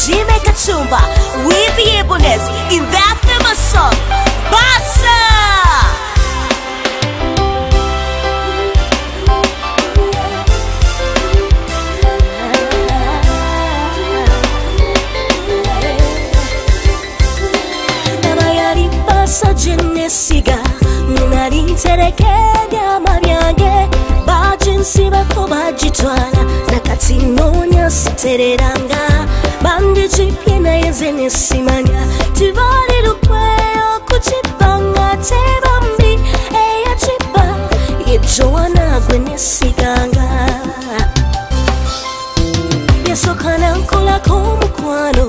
Jimmy Kachumba with the ableness in that famous song, Bassa. Nabayari Bassa Genesiga, Munari Terekega Mariange, Bajinsi Bako Bajitwala, Nakatinonya Siteranga, Bandi Chipina Yezene Simanya, Tivali Lukweo Kuchipanga Tebambi, Eya Chipa, Yejoana Gwenesiganga. Yesokana Nkola Komukwano,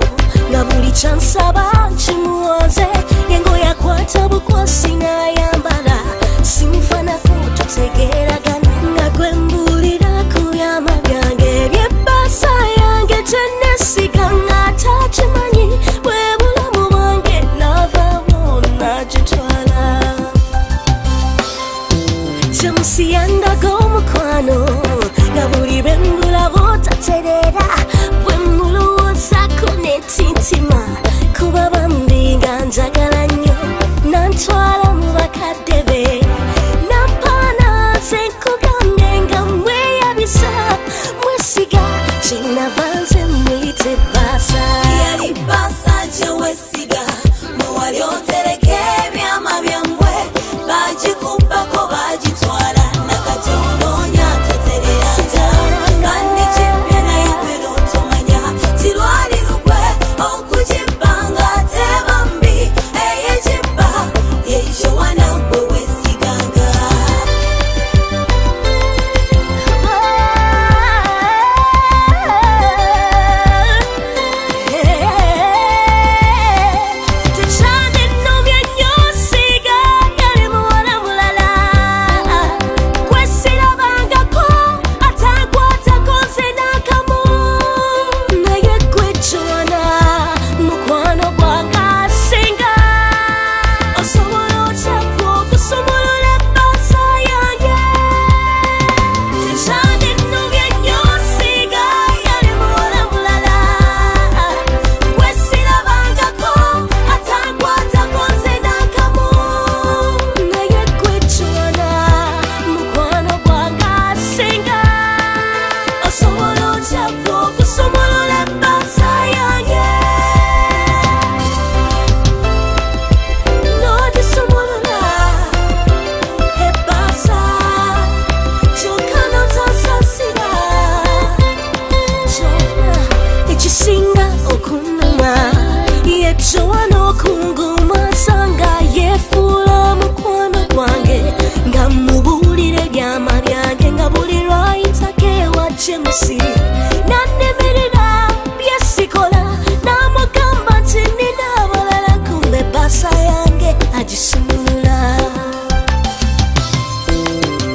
Nabuli Chansaba Chimuoze, Yengo ya Kwatabu kwa Sina Yambala, Simfana Kututegera Gana, Gwembulira Kuyama Gange, Bassa yange Genesiganga, Tachimanyi, Webula Muwange, Lava Wona Jitwala. Jamusianda Gomukwano, Nabuli Bembula Wota Terera, Wembulu Wosako Netintima, Kuba Bambi Ganjagala Nyo, Nantwala Mubakadebe, Nampana Senkugambe Ngamwe Yabisa, Mwesiga, China Banze Mwite Bassa. Yali Bassa Jewesiga, Mwali Otereke Byama Byamwe, Bajikupa ko bajitwala, Nakatononya Tetereyanja, Kandi Chipya na Yibero Tomanya, Tilwali Lukwe, Okujibanga Tebambi, Eye Jiba, Yejoana Gwewesiganga. Joano kunguma sanga yefula mukwano gwange, ngamubulire byama byange, ngabulirwa itake wa James, nanemerera byesikola, namugamba nti nina abalala, kumbe Bassa yange agisumulula.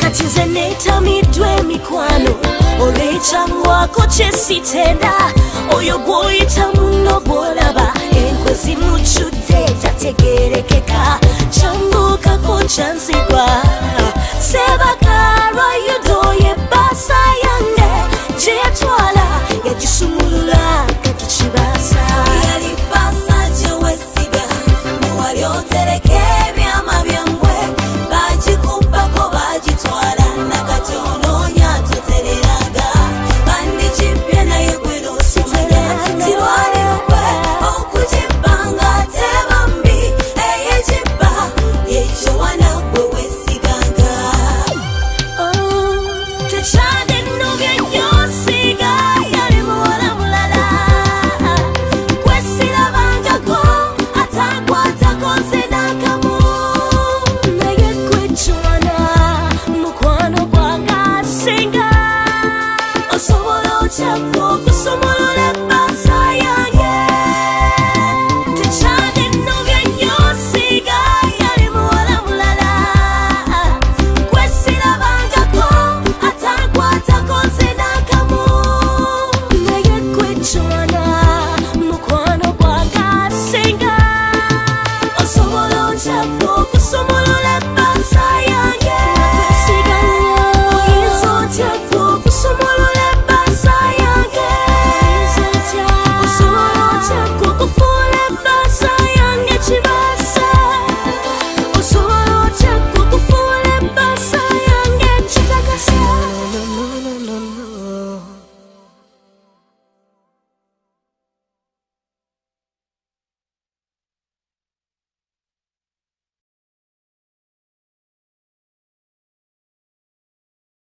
Kati nze netamidwa emikwano, olw'ekyangwako kyesitenda, oyo gw'oyita munno gw'olaba, enkwezi mujjudde tategeerekeka,